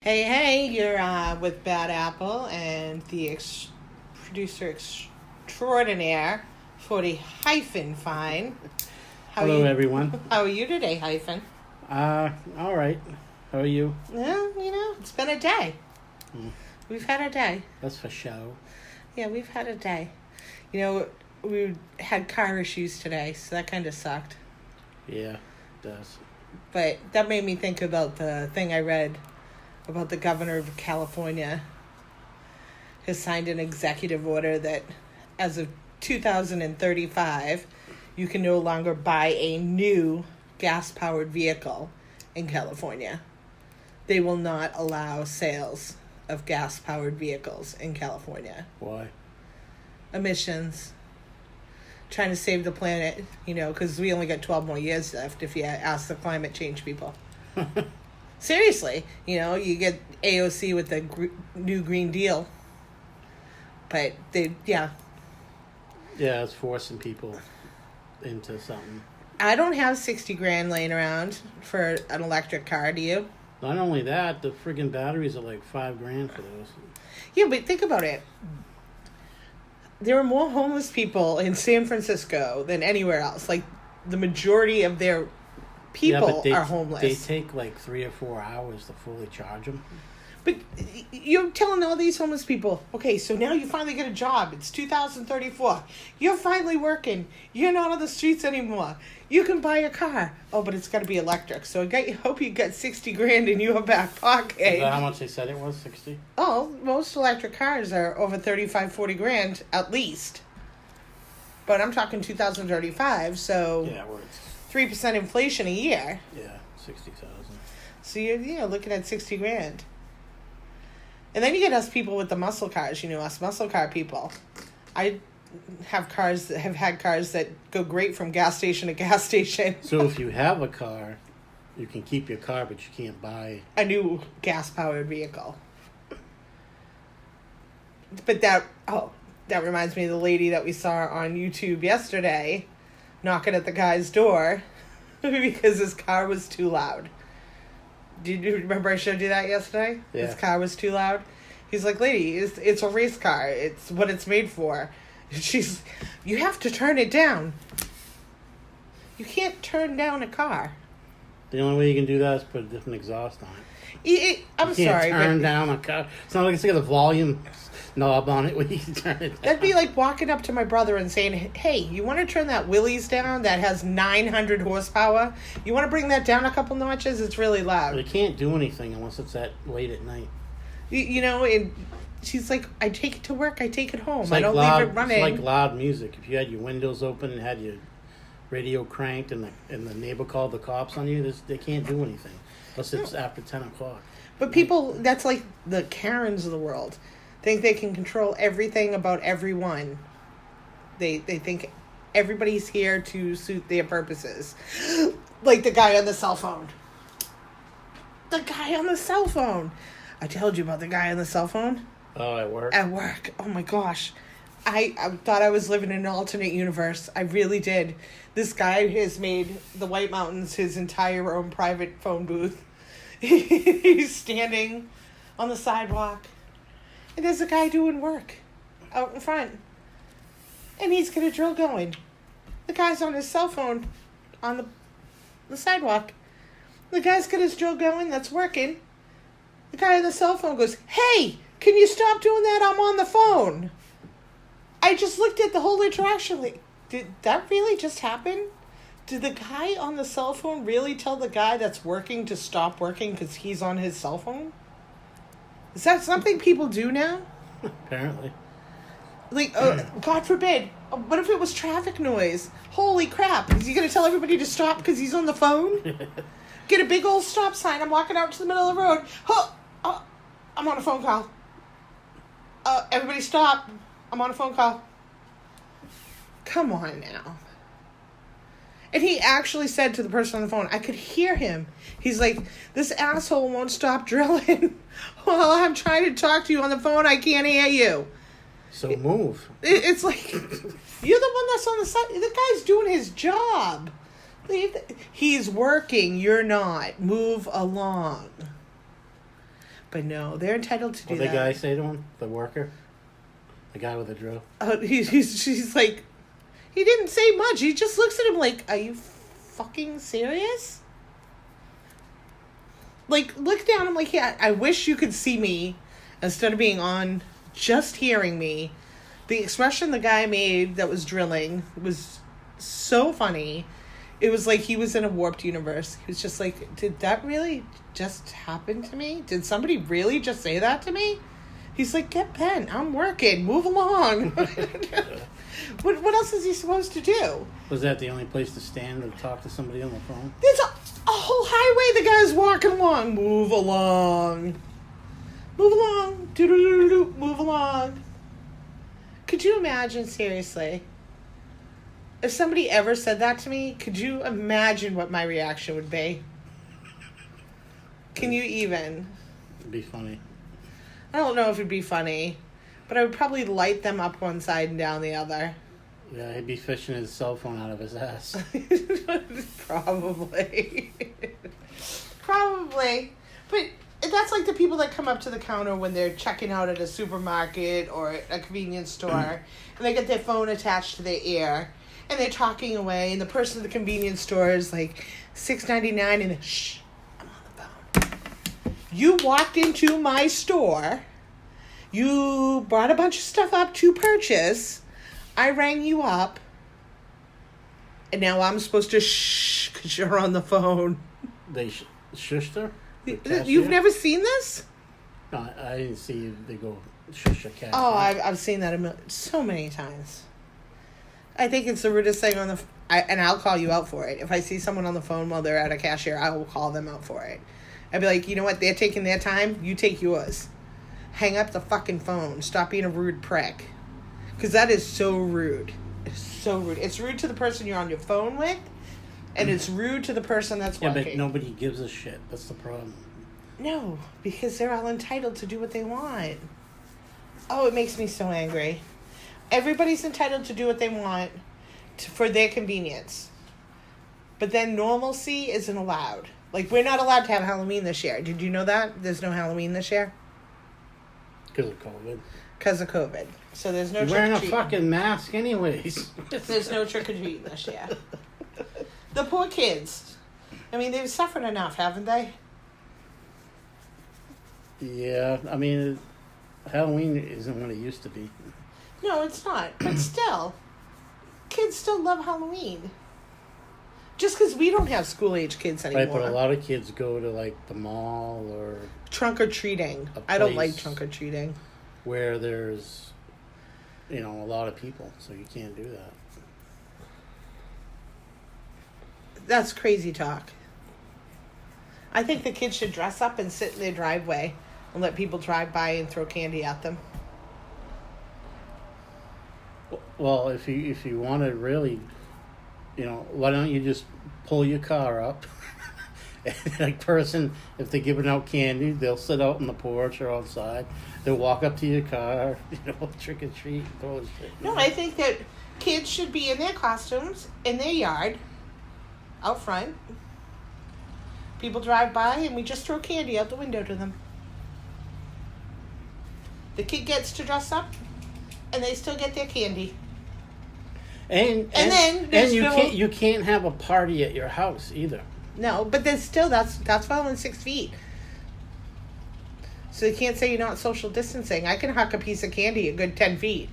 Hey, you're with Bad Apple and the producer extraordinaire, 40 hyphen fine. Hello, everyone. How are you today, hyphen? All right. How are you? Yeah, it's been a day. We've had a day. That's for show. Yeah, we've had a day. We had car issues today, so that kind of sucked. Yeah, it does. But that made me think about the thing I read about the governor of California has signed an executive order that as of 2035, you can no longer buy a new gas-powered vehicle in California. They will not allow sales of gas-powered vehicles in California. Why? Emissions. Trying to save the planet, because we only got 12 more years left if you ask the climate change people. Seriously, you get AOC with the new Green Deal. But Yeah, it's forcing people into something. I don't have 60 grand laying around for an electric car, do you? Not only that, the friggin' batteries are like $5,000 for those. Yeah, but think about it. There are more homeless people in San Francisco than anywhere else. Like, the majority of their people are homeless. They take like 3 or 4 hours to fully charge them. But you're telling all these homeless people, okay, so now you finally get a job. It's 2034. You're finally working. You're not on the streets anymore. You can buy a car. Oh, but it's got to be electric. So I hope you got 60 grand in your back pocket. Is that how much they said it was, 60? Oh, most electric cars are over 35, 40 grand at least. But I'm talking 2035, so yeah, where it's 3% inflation a year. Yeah, 60,000. So you're looking at 60 grand. And then you get us people with the muscle cars, us muscle car people. I have had cars that go great from gas station to gas station. So if you have a car, you can keep your car, but you can't buy a new gas-powered vehicle. But that reminds me of the lady that we saw on YouTube yesterday knocking at the guy's door because his car was too loud. Did you remember I showed you that yesterday? Yeah. His car was too loud. He's like, lady, it's a race car. It's what it's made for. You have to turn it down. You can't turn down a car. The only way you can do that is put a different exhaust on it. I'm sorry. You can't turn down a car. It's not like it's got a volume knob on it where you can turn it down. That'd be like walking up to my brother and saying, hey, you want to turn that Willys down that has 900 horsepower? You want to bring that down a couple notches? It's really loud. They can't do anything unless it's that late at night. And she's like, I take it to work, I take it home. I don't leave leave it running. It's like loud music. If you had your windows open and had your radio cranked and the neighbor called the cops on you, they can't do anything unless it's after 10 o'clock. But people, that's like the Karens of the world. Think they can control everything about everyone. They think everybody's here to suit their purposes. Like the guy on the cell phone. I told you about the guy on the cell phone. Oh, at work? At work. Oh my gosh. I thought I was living in an alternate universe. I really did. This guy has made the White Mountains his entire own private phone booth. He's standing on the sidewalk. And there's a guy doing work out in front. And he's got a drill going. The guy's on his cell phone on the sidewalk. The guy's got his drill going that's working. The guy on the cell phone goes, hey, can you stop doing that? I'm on the phone. I just looked at the whole interaction. Like, did that really just happen? Did the guy on the cell phone really tell the guy that's working to stop working because he's on his cell phone? Is that something people do now? Apparently. Like, God forbid. What if it was traffic noise? Holy crap. Is he going to tell everybody to stop because he's on the phone? Get a big old stop sign. I'm walking out to the middle of the road. I'm on a phone call. Everybody stop. I'm on a phone call. Come on now. And he actually said to the person on the phone, I could hear him. He's like, this asshole won't stop drilling. Well, I'm trying to talk to you on the phone. I can't hear you. So move. It's like, you're the one that's on the side. The guy's doing hil job. He's working. You're not. Move along. But no, they're entitled to do What that. the guy say to him? The worker? The guy with the drill? She's like, he didn't say much. He just looks at him like, are you fucking serious? Like, look down. I'm like, yeah, I wish you could see me instead of being on, just hearing me. The expression the guy made that was drilling was so funny. It was like he was in a warped universe. He was just like, did that really just happen to me? Did somebody really just say that to me? He's like, get bent. I'm working. Move along. What else is he supposed to do? Was that the only place to stand or talk to somebody on the phone? There's a whole highway the guy's walking along. Move along. Move along. Do-do-do-do-do. Move along. Could you imagine, seriously, if somebody ever said that to me, could you imagine what my reaction would be? Can you even? It'd be funny. I don't know if it'd be funny, but I would probably light them up one side and down the other. Yeah, he'd be fishing his cell phone out of his ass. Probably. Probably. But that's like the people that come up to the counter when they're checking out at a supermarket or a convenience store, and they get their phone attached to their ear, and they're talking away, and the person at the convenience store is like $6.99, and shh, I'm on the phone. You walked into my store. You brought a bunch of stuff up to purchase. I rang you up. And now I'm supposed to shh because you're on the phone. They shushed her? You've never seen this? No, I didn't see they go shush a cat. Oh, I've seen that so many times. I think it's the rudest thing on the... and I'll call you out for it. If I see someone on the phone while they're at a cashier, I will call them out for it. I'd be like, you know what? They're taking their time. You take yours. Hang up the fucking phone. Stop being a rude prick. Because that is so rude. It's so rude. It's rude to the person you're on your phone with, and it's rude to the person that's working. Yeah, but nobody gives a shit. That's the problem. No, because they're all entitled to do what they want. Oh, it makes me so angry. Everybody's entitled to do what they want for their convenience. But then normalcy isn't allowed. Like, we're not allowed to have Halloween this year. Did you know that? There's no Halloween this year? Because of COVID. Because of COVID. So there's no You're wearing a trick-or-treating. fucking mask anyways. There's no trick-or-treating this year. The poor kids. I mean, they've suffered enough, haven't they? Yeah, I mean, Halloween isn't what it used to be. No, it's not. But still, kids still love Halloween. Just because we don't have school-age kids anymore. Right, but a lot of kids go to, like, the mall or... Trunk-or-treating. I don't like trunk-or-treating. Where there's, a lot of people, so you can't do that. That's crazy talk. I think the kids should dress up and sit in their driveway and let people drive by and throw candy at them. Well, if you want to really, why don't you just pull your car up? And if they're giving out candy, they'll sit out on the porch or outside. They'll walk up to your car, trick or treat, throw shit. No, I think that kids should be in their costumes, in their yard, out front. People drive by and we just throw candy out the window to them. The kid gets to dress up and they still get their candy. And then you can't have a party at your house either. No, but there's still that's following 6 feet. So you can't say you're not social distancing. I can huck a piece of candy a good 10 feet.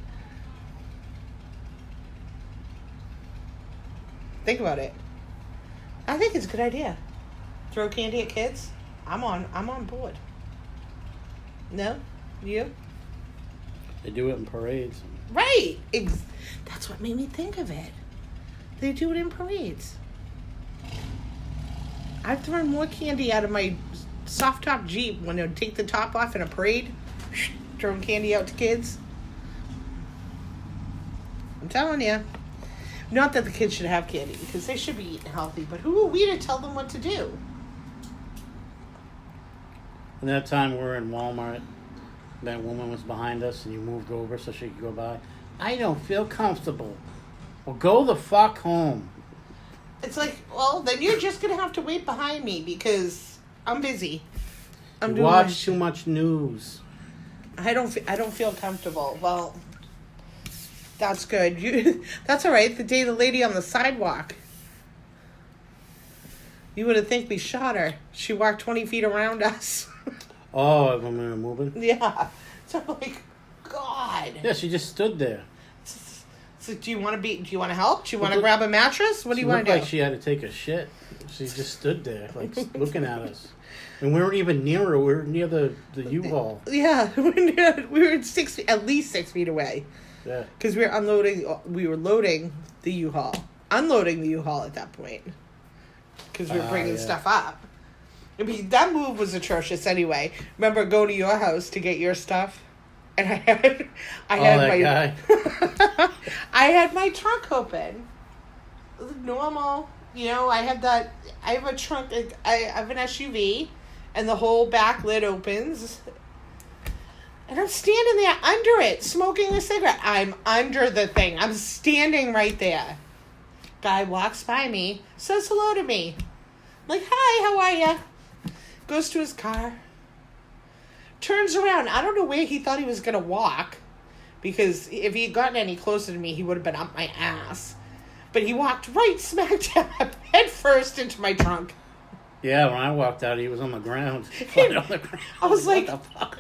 Think about it. I think it's a good idea. Throw candy at kids. I'm on board. No? You? They do it in parades. Right. That's what made me think of it. They do it in parades. I've thrown more candy out of my soft top Jeep when I would take the top off in a parade. Throwing candy out to kids. I'm telling you. Not that the kids should have candy, because they should be eating healthy, but who are we to tell them what to do? And that time we were in Walmart, that woman was behind us and you moved over so she could go by. I don't feel comfortable. Well, go the fuck home. It's like, well, then you're just going to have to wait behind me because I'm busy. I'm You doing watch too much news. I don't feel comfortable. Well, that's good. That's all right. The day the lady on the sidewalk, you would have think we shot her. She walked 20 feet around us. Oh, when we were moving? Yeah. So I'm like, God. Yeah, she just stood there. So do you want to help? Do you want to grab a mattress? What do you want to do? She looked like she had to take a shit. She just stood there, like, looking at us. And we weren't even near her. We were near the U-Haul. Yeah. We were at least 6 feet away. Yeah. Because we were loading the U-Haul. Unloading the U-Haul at that point. Because we were bringing stuff up. I mean, that move was atrocious anyway. Remember going to your house to get your stuff? And I had my trunk open. It was normal. You know, I have a trunk, I have an SUV, and the whole back lid opens. And I'm standing there under it, smoking a cigarette. I'm under the thing. I'm standing right there. Guy walks by me, says hello to me. I'm like, hi, how are ya? Goes to his car. Turns around. I don't know where he thought he was going to walk. Because if he had gotten any closer to me, he would have been up my ass. But he walked right smack dab, head first into my trunk. Yeah, when I walked out, he was on the ground. Flat on the ground. I was like, what the fuck?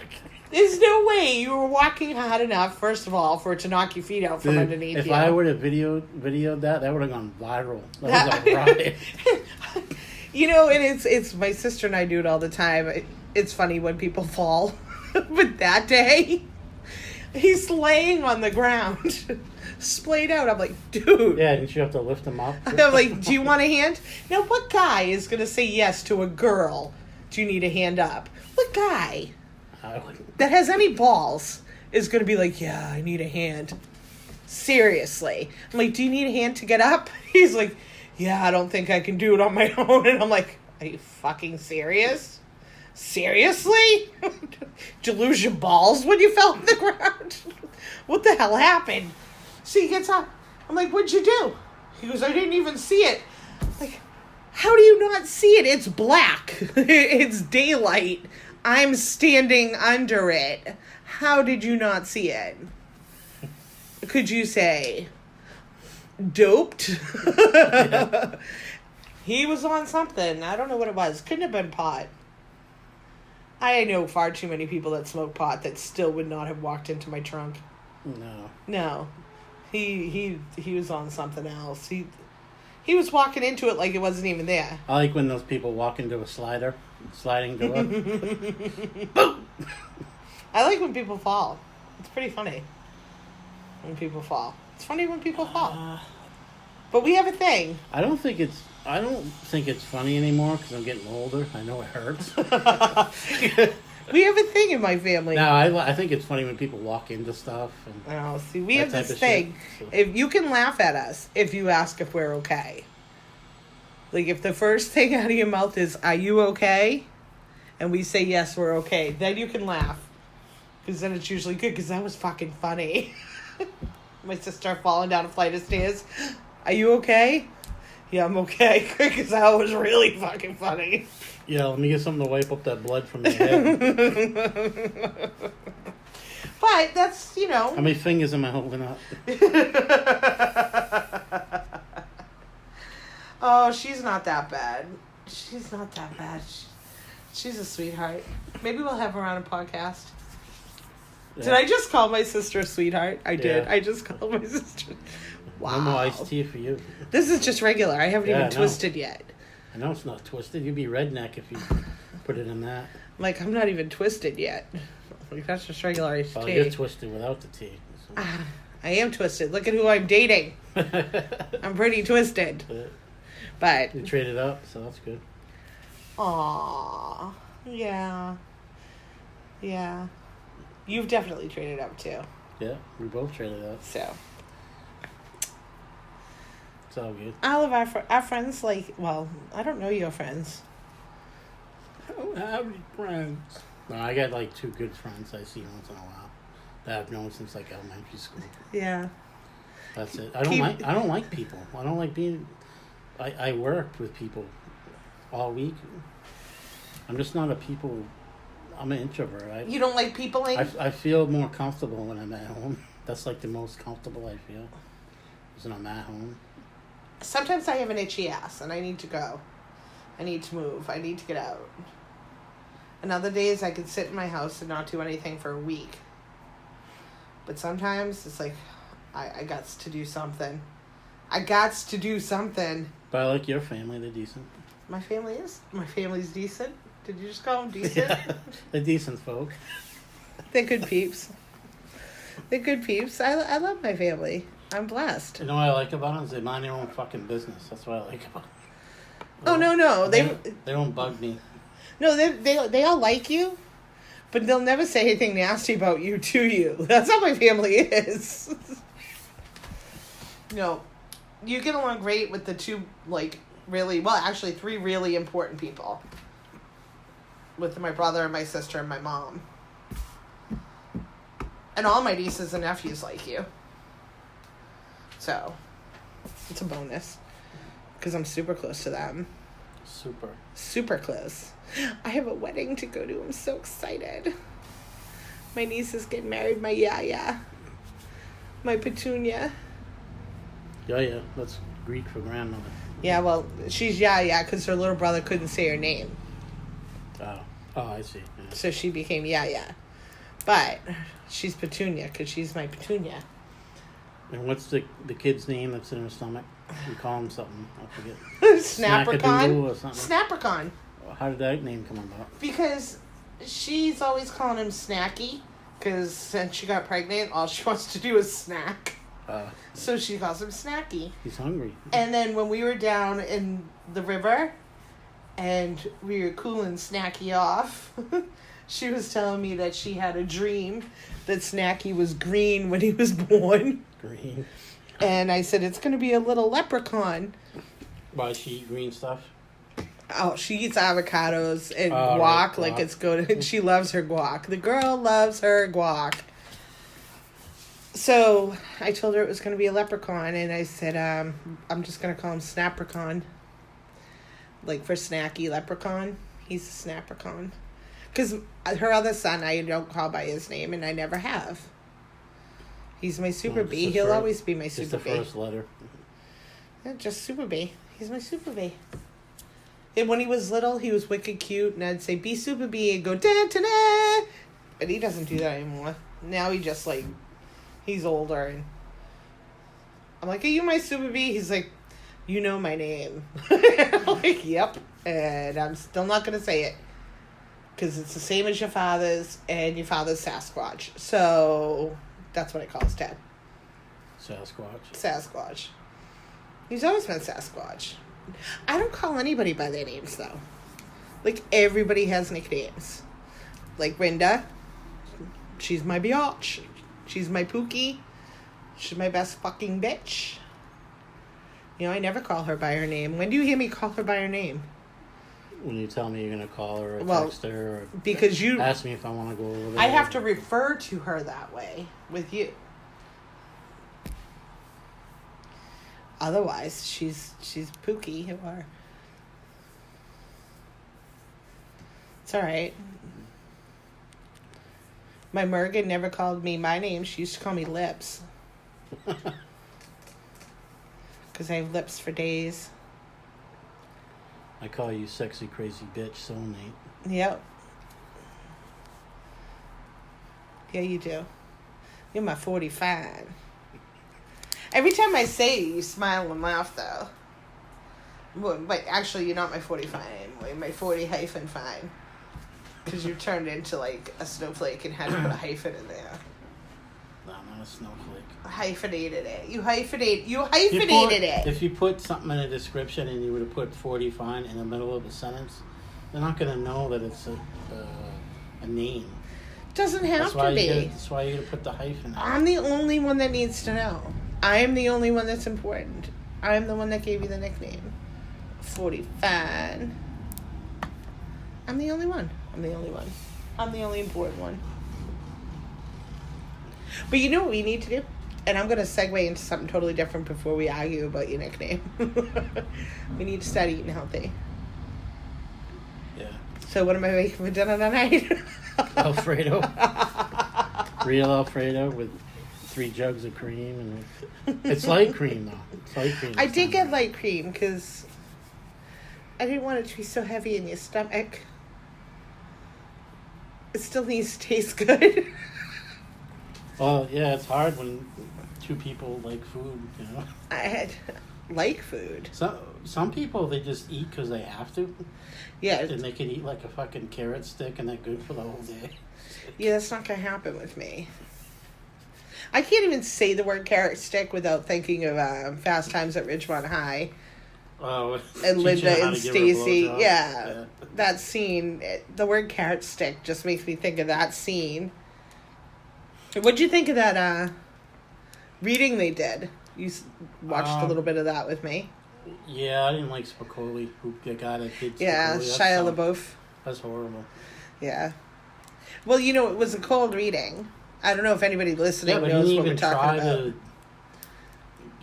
There's no way you were walking hard enough, first of all, for it to knock your feet out from underneath you. If I would have videoed that would have gone viral. That was a riot. You know, and it's my sister and I do it all the time. It's funny when people fall. But that day, he's laying on the ground, splayed out. I'm like, dude. Yeah, didn't you have to lift him up? I'm like, do you want a hand? Now, what guy is going to say yes to a girl? Do you need a hand up? What guy that has any balls is going to be like, yeah, I need a hand? Seriously. I'm like, do you need a hand to get up? He's like, yeah, I don't think I can do it on my own. And I'm like, are you fucking serious? Seriously? Did you lose your balls when you fell on the ground? What the hell happened? So he gets up. I'm like, what'd you do? He goes, I didn't even see it. I'm like, how do you not see it? It's black. It's daylight. I'm standing under it. How did you not see it? Could you say doped? Yeah. He was on something. I don't know what it was. Couldn't have been pot. I know far too many people that smoke pot that still would not have walked into my trunk. No. He was on something else. He was walking into it like it wasn't even there. I like when those people walk into a sliding door. Boom! I like when people fall. It's pretty funny when people fall. It's funny when people fall. But we have a thing. I don't think it's funny anymore because I'm getting older. I know it hurts. We have a thing in my family. No, I think it's funny when people walk into stuff. And see, we have this thing. So. If you can laugh at us if you ask if we're okay. Like if the first thing out of your mouth is, are you okay? And we say, yes, we're okay. Then you can laugh. Because then it's usually good because that was fucking funny. My sister falling down a flight of stairs. Are you okay? Yeah, I'm okay. Because that was really fucking funny. Yeah, let me get something to wipe up that blood from your head. But that's, you know. How many fingers am I holding up? Oh, she's not that bad. She's not that bad. She's a sweetheart. Maybe we'll have her on a podcast. Yeah. Did I just call my sister a sweetheart? I did. Yeah. I just called my sister. Wow. No more iced tea for you. This is just regular. I haven't even twisted yet. I know it's not twisted. You'd be redneck if you put it in that. Like, I'm not even twisted yet. Like, that's just regular iced tea. You're twisted without the tea. So. I am twisted. Look at who I'm dating. I'm pretty twisted. But you traded up, so that's good. Aww. Yeah. Yeah. You've definitely traded up, too. Yeah, we both traded up. So. It's all good. All of our friends, like, well, I don't know your friends. I don't have any friends. No, I got, like, 2 good friends I see once in a while that I've known since, like, elementary school. Yeah. That's it. I don't like people. I don't like being... I worked with people all week. I'm just not a people I'm an introvert. You don't like peopling? I feel more comfortable when I'm at home. That's like the most comfortable I feel. Is when I'm at home. Sometimes I have an itchy ass and I need to go. I need to move. I need to get out. And other days I could sit in my house and not do anything for a week. But sometimes it's like, I gots to do something. I gots to do something. But I like your family. They're decent. My family's decent. Did you just call them decent? Yeah, they're decent folk. They're good peeps. They're good peeps. I love my family. I'm blessed. You know what I like about them is they mind their own fucking business. That's what I like about them. Oh, no. They don't bug me. No, they all like you, but they'll never say anything nasty about you to you. That's how my family is. No, you get along great with the two, like, really, well, actually 3 really important people. With my brother and my sister and my mom. And all my nieces and nephews like you. So, it's a bonus. Because I'm super close to them. Super close. I have a wedding to go to. I'm so excited. My niece is getting married. My Yaya. My Petunia. Yeah. That's Greek for grandmother. Yeah, well, she's Yaya because her little brother couldn't say her name. Oh, I see. Yeah. So she became Yaya. But she's Petunia because she's my Petunia. And what's the kid's name that's in her stomach? We call him something. I forget. Snappercon? Or something. Snappercon. How did that name come about? Because she's always calling him Snacky. Because since she got pregnant, all she wants to do is snack. So she calls him Snacky. He's hungry. And then when we were down in the river and we were cooling Snacky off, she was telling me that she had a dream that Snacky was green when he was born. Green. And I said, it's going to be a little leprechaun. Why does she eat green stuff? Oh, she eats avocados and guac, right, like guac. it's good. And she loves her guac. The girl loves her guac. So I told her it was going to be a leprechaun, and I said, I'm just going to call him Snappercon. Like for snacky leprechaun. He's a Snappercon. Because her other son, I don't call by his name, and I never have. He's my Super B. He'll always be my Super B. Just the first letter. Yeah, just Super B. He's my Super B. And when he was little, he was wicked cute, and I'd say, be Super B, and go, da-da-da. But he doesn't do that anymore. Now he just, like, he's older, and I'm like, are you my Super B? He's like, you know my name. I'm like, yep. And I'm still not going to say it. Because it's the same as your father's, and your father's Sasquatch. So that's what I call his dad. Sasquatch. He's always been Sasquatch. I don't call anybody by their names, though. Like, everybody has nicknames. Like Rinda. She's my biatch. She's my Pookie. She's my best fucking bitch. You know, I never call her by her name. When do you hear me call her by her name? When you tell me you're going to call her or text her or because you ask me if I want to go over there. I have to refer to her that way with you. Otherwise, she's Pookie or... It's alright. My Mergen never called me my name. She used to call me Lips. Because I have lips for days. I call you sexy, crazy bitch, soulmate. Yep. Yeah, you do. You're my 45. Every time I say it, you smile and laugh, though. Well, but actually, you're not my 45 anymore. You're my 40-5. Because you turned into, like, a snowflake and had to put a hyphen in there. No, I'm not a snowflake. Hyphenated it. You hyphenated it. If you put something in a description and you would have put 40 fine in the middle of the sentence, they're not going to know that it's a name. Doesn't have to be. That's why you got to put the hyphen. I'm the only one that needs to know. I am the only one that's important. I'm the one that gave you the nickname. 45. I'm the only one. I'm the only important one. But you know what we need to do? And I'm going to segue into something totally different before we argue about your nickname. We need to start eating healthy. Yeah. So what am I making for dinner tonight? Alfredo. Real Alfredo with 3 jugs of cream. And it's light cream, though. It's light cream. I did get light cream because I didn't want it to be so heavy in your stomach. It still needs to taste good. Well, yeah, it's hard when 2 people like food, you know. I had like food. Some people, they just eat because they have to. Yeah. And they can eat like a fucking carrot stick and they're good for the whole day. Yeah, that's not going to happen with me. I can't even say the word carrot stick without thinking of Fast Times at Richmond High. Oh, And Linda and Stacy. Yeah. Yeah. That scene, the word carrot stick just makes me think of that scene. What'd you think of that reading they did? You watched a little bit of that with me. Yeah, I didn't like Spicoli, the guy that did Spicoli. Yeah, Shia LaBeouf. That's horrible. Yeah. Well, you know, it was a cold reading. I don't know if anybody listening knows what we're talking about. To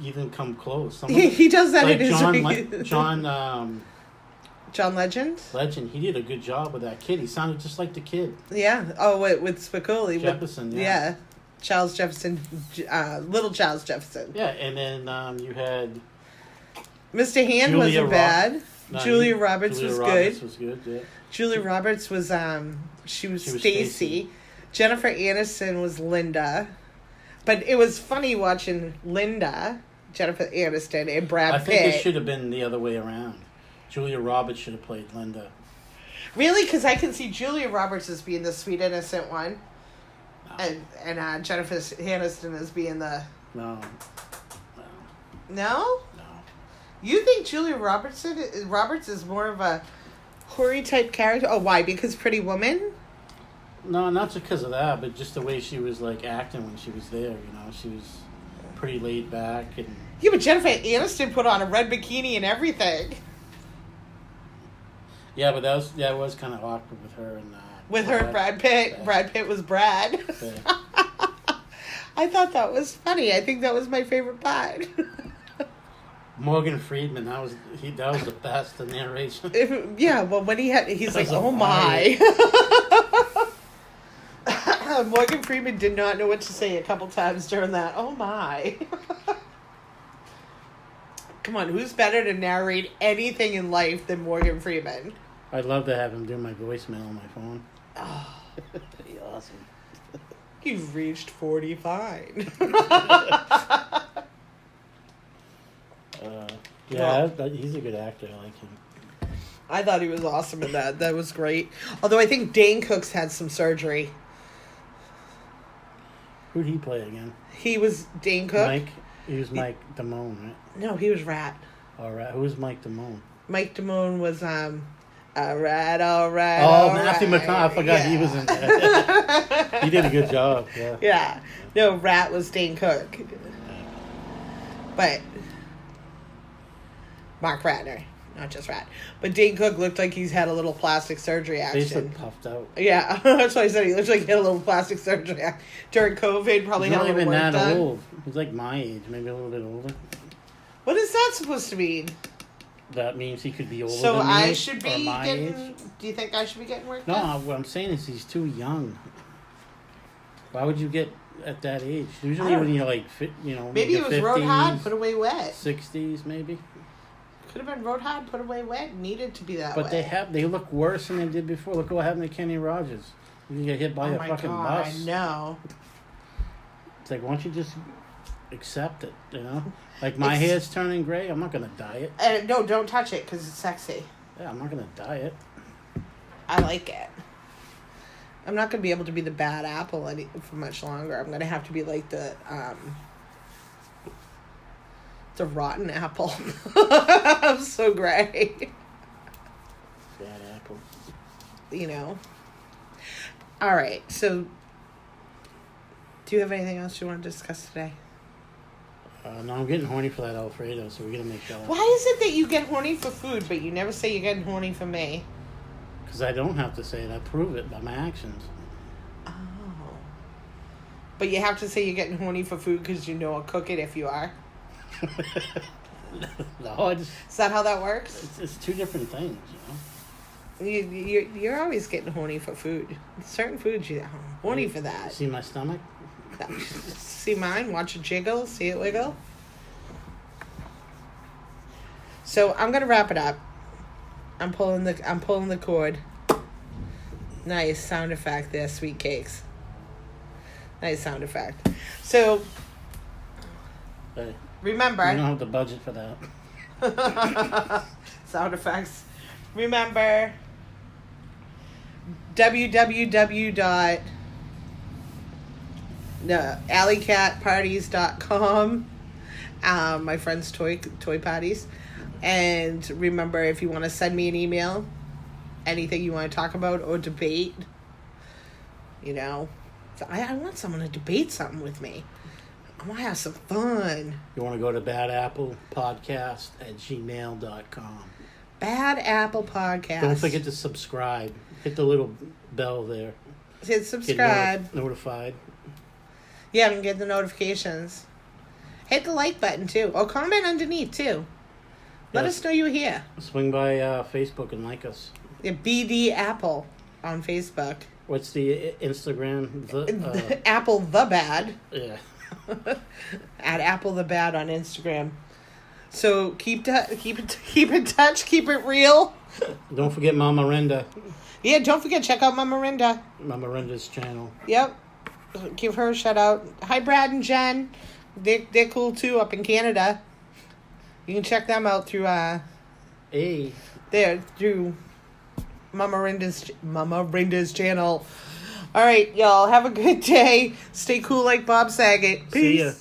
even come close. He does that like in his... John Legend? Legend, he did a good job with that kid. He sounded just like the kid. Yeah. Oh, with Spicoli. Jefferson, yeah. Charles Jefferson, little Charles Jefferson. Yeah, and then you had... Mr. Hand wasn't bad. Julia Roberts was good. Yeah. Julia Roberts was, she was Stacy. Jennifer Aniston was Linda. But it was funny watching Linda, Jennifer Aniston, and Brad Pitt. I think it should have been the other way around. Julia Roberts should have played Linda. Really? Because I can see Julia Roberts as being the sweet, innocent one. No. And Jennifer Aniston as being the... No? No? You think Julia Roberts is more of a hoary type character? Oh, why? Because Pretty Woman? No, not because of that, but just the way she was like acting when she was there. You know, she was pretty laid back and. Yeah, but Jennifer Aniston put on a red bikini and everything. Yeah, but that was kind of awkward with her and. With her and Brad Pitt. Brad Pitt was Brad. I thought that was funny. I think that was my favorite part. Morgan Freeman, that was the best in narration. Well, when he's like, oh my. Morgan Freeman did not know what to say a couple times during that. Oh my. Come on, who's better to narrate anything in life than Morgan Freeman? I'd love to have him do my voicemail on my phone. Oh, that'd be awesome. You've reached 45. He's a good actor. I like him. I thought he was awesome in that. That was great. Although I think Dane Cook's had some surgery. Who'd he play again? He was Dane Cook. Mike. He was Mike Damone, right? No, he was Rat. All right. Who was Mike Damone? Mike Damone was all right. Oh, Matthew McConaughey. I forgot he was in that. He did a good job. Yeah. Yeah. No, Rat was Dane Cook. But Mark Ratner, not just Rat. But Dane Cook looked like he's had a little plastic surgery action. Face looked puffed out. Yeah, that's why I said he looked like he had a little plastic surgery during COVID. Probably he's had a little work done. He's not even that old. He's like my age, maybe a little bit older. What is that supposed to mean? That means he could be older so than I me should be or my getting... age. Do you think I should be getting work No, done? what I'm saying is he's too young. Why would you get at that age? Usually when you're like, maybe it was 50s, rode hard, put away wet. 60s, maybe. Could have been rode hard, put away wet. Needed to be that way. But they look worse than they did before. Look what happened to Kenny Rogers. You get hit by a fucking bus. I know. It's like, why don't you just accept it, you know? Like, my hair's turning gray. I'm not going to dye it. No, don't touch it because it's sexy. Yeah, I'm not going to dye it. I like it. I'm not going to be able to be the bad apple for much longer. I'm going to have to be like the rotten apple. I'm so gray. Bad apple. You know. All right, so do you have anything else you want to discuss today? No, I'm getting horny for that Alfredo, so we're going to make sure. Why is it that you get horny for food, but you never say you're getting horny for me? Because I don't have to say it. I prove it by my actions. Oh. But you have to say you're getting horny for food because you know I'll cook it if you are? No, Is that how that works? It's two different things, you know? You're always getting horny for food. Certain foods you're horny for that. See my stomach? See mine? Watch it jiggle. See it wiggle. So I'm gonna wrap it up. I'm pulling the cord. Nice sound effect there, sweet cakes. Nice sound effect. So Hey, remember, you don't have the budget for that. sound effects. Remember, www.alleycatparties.com. My friend's toy parties. And remember, if you want to send me an email, anything you want to talk about or debate, I want someone to debate something with me. I want to have some fun. You want to go to badapplepodcast@gmail.com. Bad Apple Podcast. Don't forget to subscribe. Hit the little bell there. Hit subscribe. Get notified. Yeah, and get the notifications. Hit the like button, too. Or comment underneath, too. Let us know you're here. Swing by Facebook and like us. Yeah, BD Apple on Facebook. What's the Instagram? Apple the Bad. Yeah. At Apple the Bad on Instagram. So keep in touch, keep it real. Don't forget Mama Renda. Yeah, don't forget, check out Mama Rinda. Mama Renda's channel. Yep. Give her a shout out. Hi, Brad and Jen. They're cool too up in Canada. You can check them out through through Mama Rinda's channel. All right, y'all. Have a good day. Stay cool like Bob Saget. Peace. See ya.